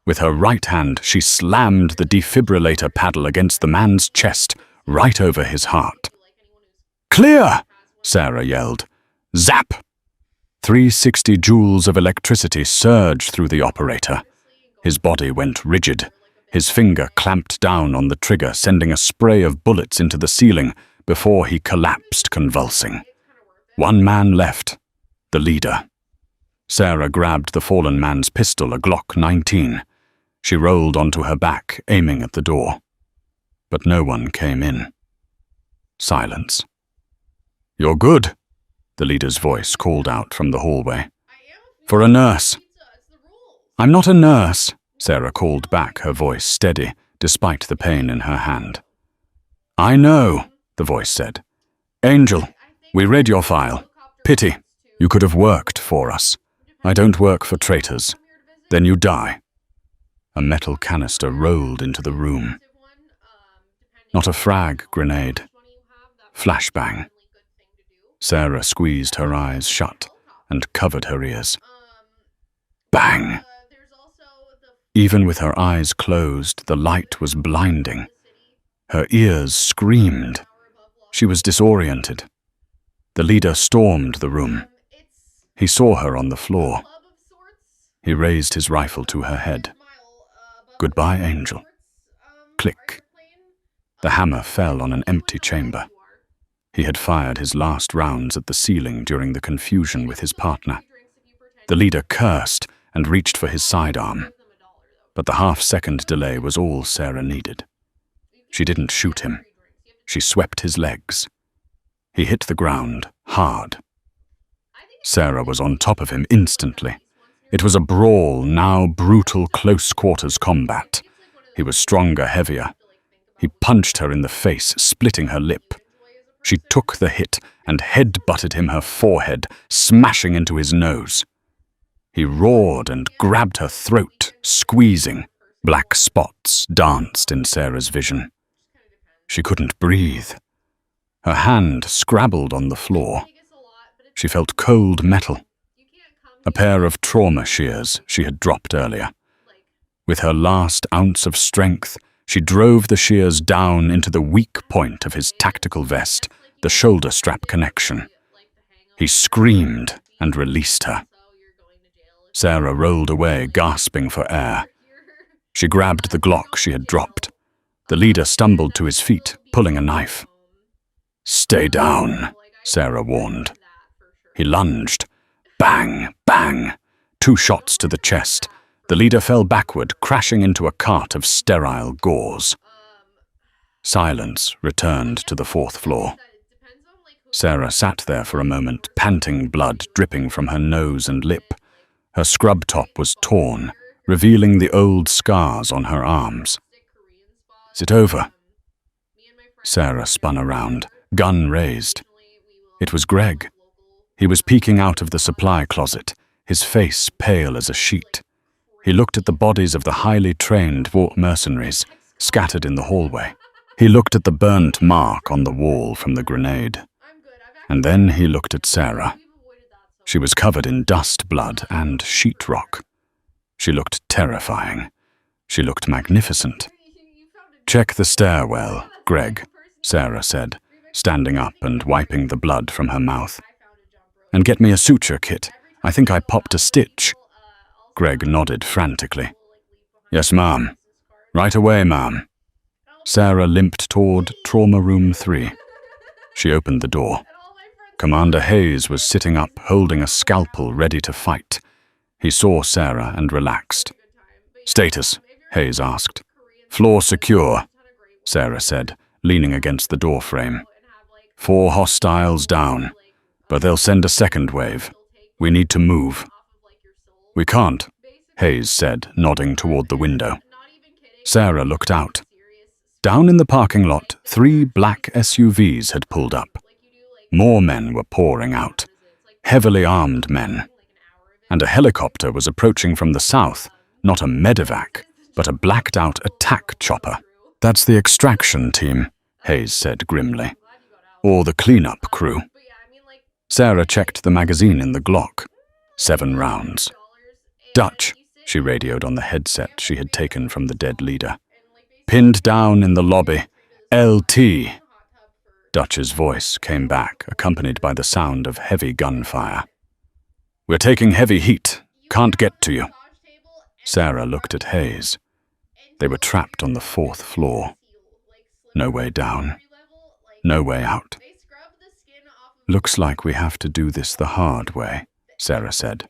Speaker 1: With her right hand, she slammed the defibrillator paddle against the man's chest, right over his heart. "Clear!" Sarah yelled. Zap! 360 joules of electricity surged through the operator. His body went rigid. His finger clamped down on the trigger, sending a spray of bullets into the ceiling before he collapsed, convulsing. One man left, the leader. Sarah grabbed the fallen man's pistol, a Glock 19. She rolled onto her back, aiming at the door. But no one came in. Silence. "You're good," the leader's voice called out from the hallway. "For a nurse." "I'm not a nurse," Sarah called back, her voice steady, despite the pain in her hand. "I know," the voice said. "Angel, we read your file. Pity. You could have worked for us. I don't work for traitors. Then you die." A metal canister rolled into the room. Not a frag grenade. Flashbang. Sarah squeezed her eyes shut and covered her ears. Bang! Even with her eyes closed, the light was blinding. Her ears screamed. She was disoriented. The leader stormed the room. He saw her on the floor. He raised his rifle to her head. "Goodbye, Angel." Click. The hammer fell on an empty chamber. He had fired his last rounds at the ceiling during the confusion with his partner. The leader cursed and reached for his sidearm. But the half-second delay was all Sarah needed. She didn't shoot him. She swept his legs. He hit the ground, hard. Sarah was on top of him instantly. It was a brawl, now brutal close-quarters combat. He was stronger, heavier. He punched her in the face, splitting her lip. She took the hit and head-butted him her forehead, smashing into his nose. He roared and grabbed her throat, squeezing. Black spots danced in Sarah's vision. She couldn't breathe. Her hand scrabbled on the floor. She felt cold metal. A pair of trauma shears she had dropped earlier. With her last ounce of strength, she drove the shears down into the weak point of his tactical vest, the shoulder strap connection. He screamed and released her. Sarah rolled away, gasping for air. She grabbed the Glock she had dropped. The leader stumbled to his feet, pulling a knife. "Stay down," Sarah warned. He lunged. Bang, bang. 2 shots to the chest. The leader fell backward, crashing into a cart of sterile gauze. Silence returned to the 4th floor. Sarah sat there for a moment, panting, blood dripping from her nose and lip. Her scrub top was torn, revealing the old scars on her arms. "Is it over?" Sarah spun around, gun raised. It was Greg. He was peeking out of the supply closet, his face pale as a sheet. He looked at the bodies of the highly trained Vought mercenaries scattered in the hallway. He looked at the burnt mark on the wall from the grenade. And then he looked at Sarah. She was covered in dust, blood, and sheetrock. She looked terrifying. She looked magnificent. "Check the stairwell, Greg," Sarah said, standing up and wiping the blood from her mouth. "And get me a suture kit. I think I popped a stitch." Greg nodded frantically. "Yes, ma'am. Right away, ma'am." Sarah limped toward Trauma Room 3. She opened the door. Commander Hayes was sitting up, holding a scalpel ready to fight. He saw Sarah and relaxed. "Status?" Hayes asked. "Floor secure," Sarah said, leaning against the door frame. 4 hostiles down, but they'll send a second wave. We need to move." We can't, Hayes said, nodding toward the window. Sarah looked out. Down in the parking lot, 3 black SUVs had pulled up. More men were pouring out, heavily armed men. And a helicopter was approaching from the south, not a medevac, but a blacked-out attack chopper. That's the extraction team, Hayes said grimly. Or the cleanup crew. Sarah checked the magazine in the Glock. 7 rounds. Dutch, she radioed on the headset she had taken from the dead leader. Pinned down in the lobby. LT. Dutch's voice came back, accompanied by the sound of heavy gunfire. We're taking heavy heat. Can't get to you. Sarah looked at Hayes. They were trapped on the 4th floor. No way down. No way out. Looks like we have to do this the hard way, Sarah said.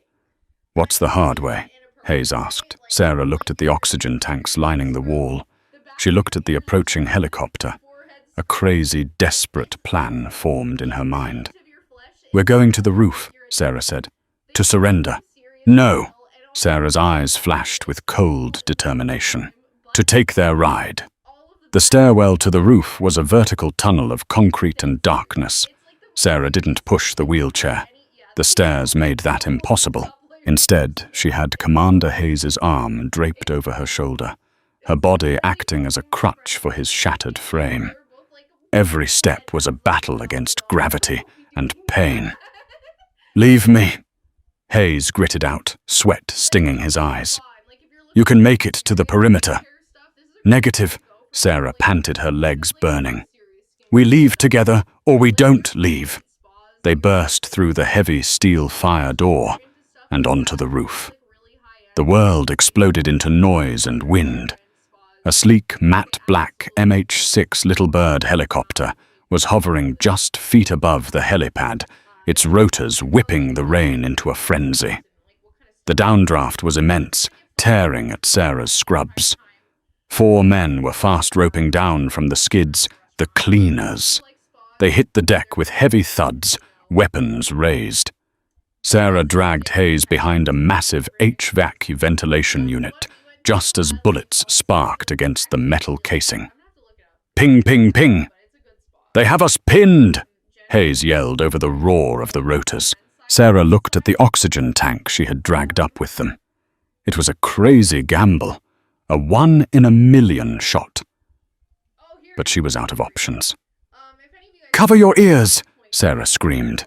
Speaker 1: What's the hard way? Hayes asked. Sarah looked at the oxygen tanks lining the wall. She looked at the approaching helicopter. A crazy, desperate plan formed in her mind. We're going to the roof, Sarah said. To surrender. No. Sarah's eyes flashed with cold determination. To take their ride. The stairwell to the roof was a vertical tunnel of concrete and darkness. Sarah didn't push the wheelchair. The stairs made that impossible. Instead, she had Commander Hayes's arm draped over her shoulder, her body acting as a crutch for his shattered frame. Every step was a battle against gravity and pain. Leave me, Hayes gritted out, sweat stinging his eyes. You can make it to the perimeter. Negative, Sarah panted, her legs burning. We leave together or we don't leave. They burst through the heavy steel fire door and onto the roof. The world exploded into noise and wind. A sleek, matte black MH-6 Little Bird helicopter was hovering just feet above the helipad, its rotors whipping the rain into a frenzy. The downdraft was immense, tearing at Sarah's scrubs. 4 men were fast roping down from the skids, the cleaners. They hit the deck with heavy thuds, weapons raised. Sarah dragged Hayes behind a massive HVAC ventilation unit, just as bullets sparked against the metal casing. Ping, ping, ping! They have us pinned! Hayes yelled over the roar of the rotors. Sarah looked at the oxygen tank she had dragged up with them. It was a crazy gamble, a 1 in a million shot. But she was out of options. Cover your ears, Sarah screamed.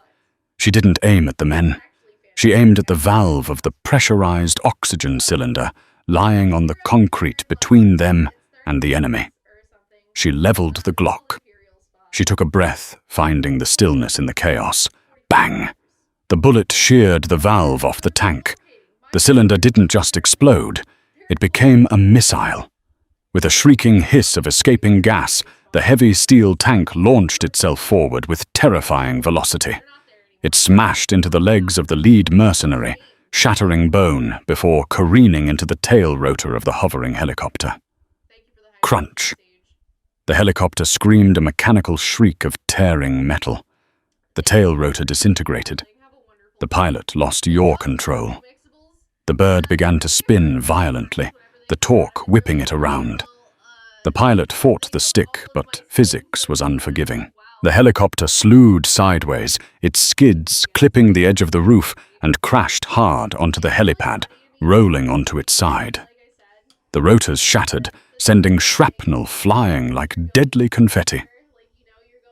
Speaker 1: She didn't aim at the men. She aimed at the valve of the pressurized oxygen cylinder lying on the concrete between them and the enemy. She leveled the Glock. She took a breath, finding the stillness in the chaos. Bang! The bullet sheared the valve off the tank. The cylinder didn't just explode, it became a missile. With a shrieking hiss of escaping gas, the heavy steel tank launched itself forward with terrifying velocity. It smashed into the legs of the lead mercenary, shattering bone before careening into the tail rotor of the hovering helicopter. Crunch. The helicopter screamed a mechanical shriek of tearing metal. The tail rotor disintegrated. The pilot lost yaw control. The bird began to spin violently, the torque whipping it around. The pilot fought the stick, but physics was unforgiving. The helicopter slewed sideways, its skids clipping the edge of the roof, and crashed hard onto the helipad, rolling onto its side. The rotors shattered, sending shrapnel flying like deadly confetti.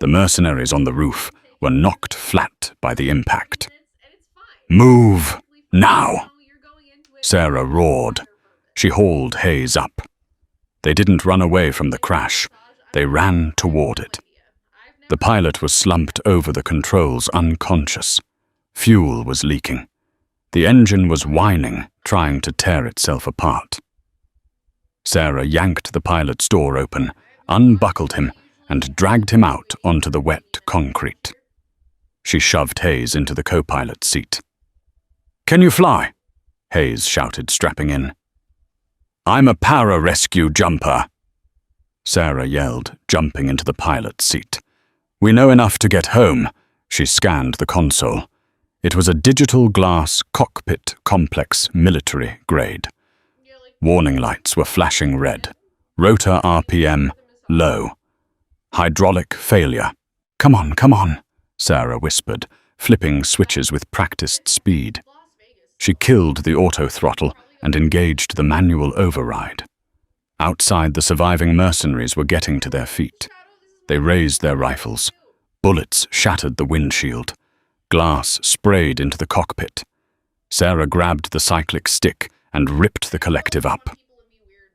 Speaker 1: The mercenaries on the roof were knocked flat by the impact. Move! Now! Sarah roared. She hauled Hayes up. They didn't run away from the crash. They ran toward it. The pilot was slumped over the controls, unconscious. Fuel was leaking. The engine was whining, trying to tear itself apart. Sarah yanked the pilot's door open, unbuckled him, and dragged him out onto the wet concrete. She shoved Hayes into the co-pilot's seat. "Can you fly?" Hayes shouted, strapping in. "I'm a para-rescue jumper," Sarah yelled, jumping into the pilot's seat. "We know enough to get home." She scanned the console. It was a digital glass cockpit complex military grade. Warning lights were flashing red. Rotor RPM low. Hydraulic failure. Come on, Sarah whispered, flipping switches with practiced speed. She killed the auto throttle and engaged the manual override. Outside, the surviving mercenaries were getting to their feet. They raised their rifles. Bullets shattered the windshield. Glass sprayed into the cockpit. Sarah grabbed the cyclic stick and ripped the collective up.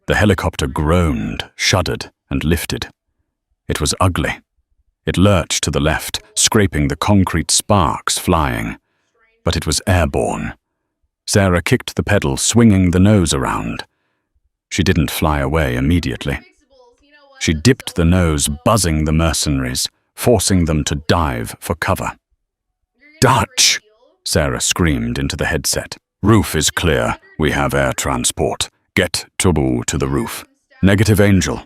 Speaker 1: The helicopter groaned, shuddered, and lifted. It was ugly. It lurched to the left, scraping the concrete sparks flying. But it was airborne. Sarah kicked the pedal, swinging the nose around. She didn't fly away immediately. She dipped the nose, buzzing the mercenaries, forcing them to dive for cover. "Dutch!" Sarah screamed into the headset. "Roof is clear. We have air transport. Get to the roof." "Negative, Angel."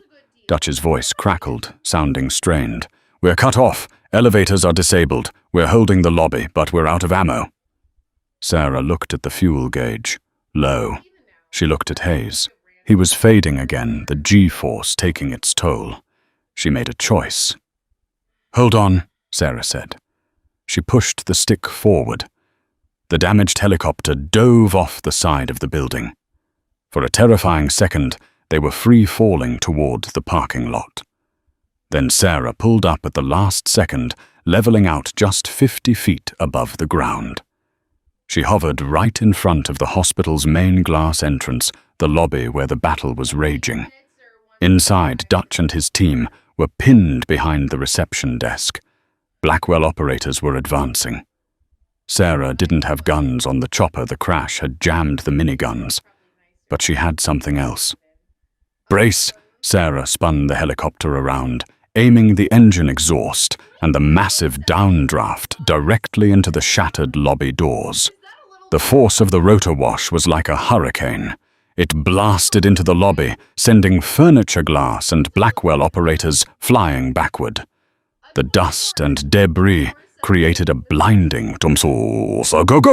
Speaker 1: Dutch's voice crackled, sounding strained. "We're cut off. Elevators are disabled. We're holding the lobby, but we're out of ammo." Sarah looked at the fuel gauge. Low. She looked at Hayes. He was fading again, the G-force taking its toll. She made a choice. "Hold on," Sarah said. She pushed the stick forward. The damaged helicopter dove off the side of the building. For a terrifying second, they were free-falling toward the parking lot. Then Sarah pulled up at the last second, leveling out just 50 feet above the ground. She hovered right in front of the hospital's main glass entrance, the lobby where the battle was raging. Inside, Dutch and his team were pinned behind the reception desk. Blackwell operators were advancing. Sarah didn't have guns on the chopper. The crash had jammed the miniguns. But she had something else. "Brace!" Sarah spun the helicopter around, aiming the engine exhaust and the massive downdraft directly into the shattered lobby doors. The force of the rotor wash was like a hurricane. It blasted into the lobby, sending furniture glass and Blackwell operators flying backward. The dust and debris created a blinding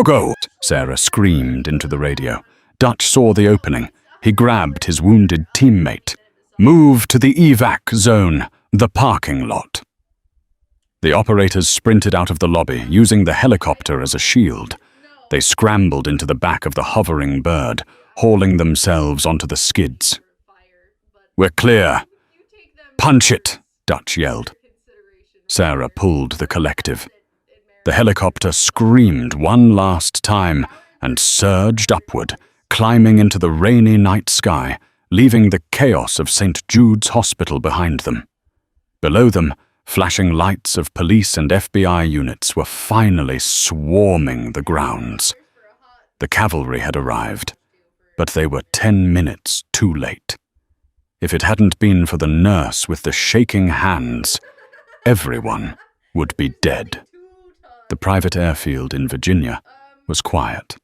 Speaker 1: go! Sarah screamed into the radio. Dutch saw the opening. He grabbed his wounded teammate. "Move to the evac zone, the parking lot." The operators sprinted out of the lobby, using the helicopter as a shield. They scrambled into the back of the hovering bird, hauling themselves onto the skids. "We're clear. Punch it," Dutch yelled. Sarah pulled the collective. The helicopter screamed one last time and surged upward, climbing into the rainy night sky, leaving the chaos of St. Jude's Hospital behind them. Below them, flashing lights of police and FBI units were finally swarming the grounds. The cavalry had arrived, but they were 10 minutes too late. If it hadn't been for the nurse with the shaking hands, everyone would be dead. The private airfield in Virginia was quiet.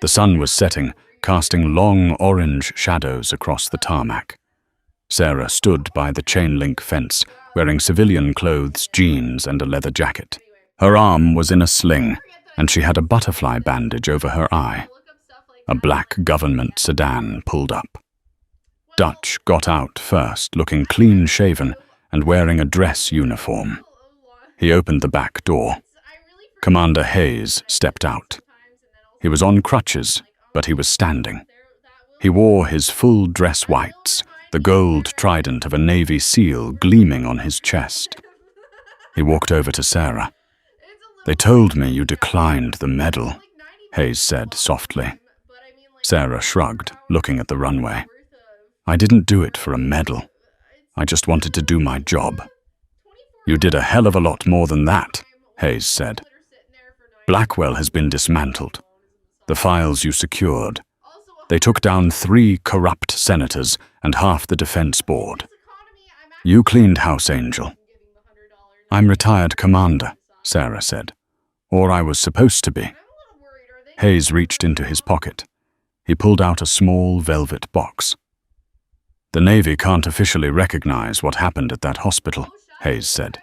Speaker 1: The sun was setting, casting long orange shadows across the tarmac. Sarah stood by the chain-link fence, wearing civilian clothes, jeans, and a leather jacket. Her arm was in a sling, and she had a butterfly bandage over her eye. A black government sedan pulled up. Dutch got out first, looking clean-shaven and wearing a dress uniform. He opened the back door. Commander Hayes stepped out. He was on crutches, but he was standing. He wore his full dress whites, the gold trident of a Navy SEAL gleaming on his chest. He walked over to Sarah. "They told me you declined the medal," Hayes said softly. Sarah shrugged, looking at the runway. "I didn't do it for a medal. I just wanted to do my job." "You did a hell of a lot more than that," Hayes said. "Blackwell has been dismantled. The files you secured. They took down 3 corrupt senators and half the defense board. You cleaned house, Angel." "I'm retired commander," Sarah said. "Or I was supposed to be." Hayes reached into his pocket. He pulled out a small velvet box. "The Navy can't officially recognize what happened at that hospital," Hayes said.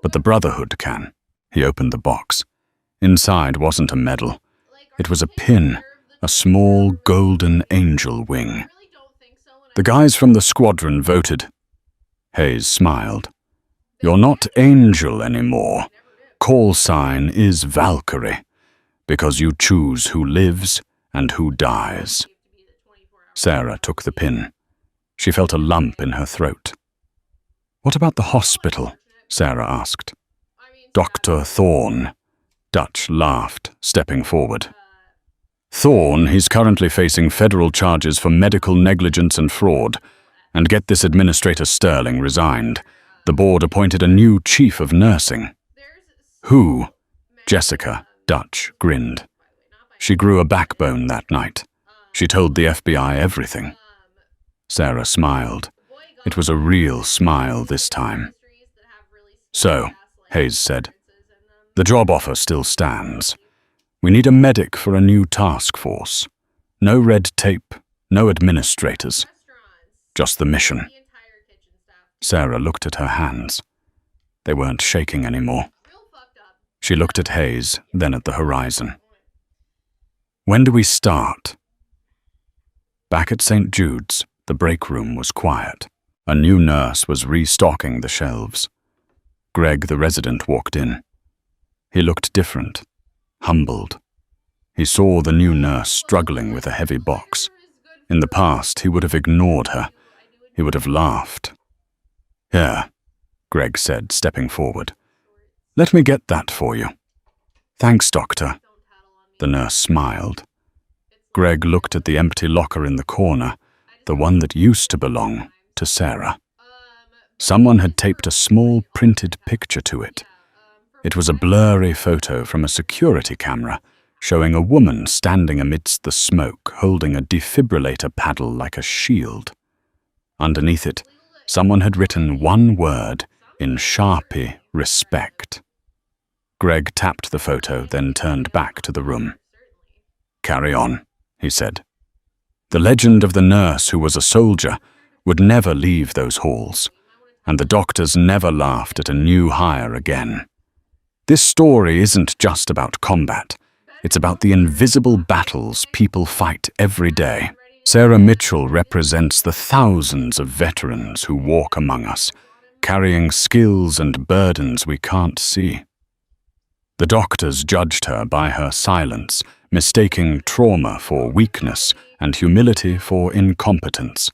Speaker 1: "But the Brotherhood can." He opened the box. Inside wasn't a medal. It was a pin, a small golden angel wing. The guys from the squadron voted. Hayes smiled. You're not Angel anymore. Call sign is Valkyrie, because you choose who lives and who dies. Sarah took the pin. She felt a lump in her throat. What about the hospital? Sarah asked. Dr. Thorne. Dutch laughed, stepping forward. Thorne, he's currently facing federal charges for medical negligence and fraud. And get this, Administrator Sterling resigned. The board appointed a new chief of nursing. Who? Jessica, Dutch, grinned. She grew a backbone that night. She told the FBI everything. Sarah smiled. It was a real smile this time. So, Hayes said, the job offer still stands. We need a medic for a new task force. No red tape, no administrators. Just the mission. Sarah looked at her hands. They weren't shaking anymore. She looked at Hayes, then at the horizon. When do we start? Back at St. Jude's, the break room was quiet. A new nurse was restocking the shelves. Greg, the resident, walked in. He looked different, humbled. He saw the new nurse struggling with a heavy box. In the past, he would have ignored her. He would have laughed. Here, Greg said, stepping forward. Let me get that for you. Thanks, Doctor. The nurse smiled. Greg looked at the empty locker in the corner, the one that used to belong to Sarah. Someone had taped a small printed picture to it. It was a blurry photo from a security camera, showing a woman standing amidst the smoke, holding a defibrillator paddle like a shield. Underneath it, someone had written one word in Sharpie, respect. Greg tapped the photo, then turned back to the room. Carry on, he said. The legend of the nurse who was a soldier would never leave those halls, and the doctors never laughed at a new hire again. This story isn't just about combat. It's about the invisible battles people fight every day. Sarah Mitchell represents the thousands of veterans who walk among us, carrying skills and burdens we can't see. The doctors judged her by her silence, mistaking trauma for weakness and humility for incompetence.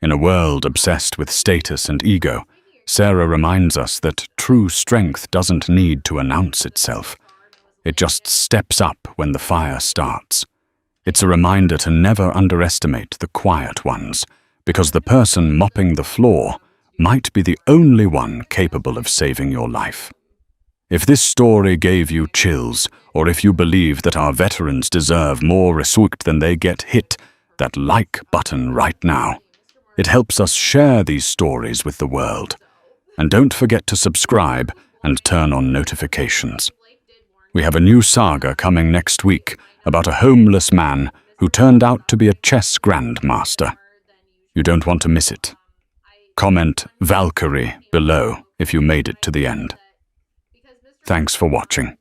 Speaker 1: In a world obsessed with status and ego, Sarah reminds us that true strength doesn't need to announce itself. It just steps up when the fire starts. It's a reminder to never underestimate the quiet ones, because the person mopping the floor might be the only one capable of saving your life. If this story gave you chills, or if you believe that our veterans deserve more respect than they get, hit that like button right now. It helps us share these stories with the world. And don't forget to subscribe and turn on notifications. We have a new saga coming next week about a homeless man who turned out to be a chess grandmaster. You don't want to miss it. Comment Valkyrie below if you made it to the end. Thanks for watching.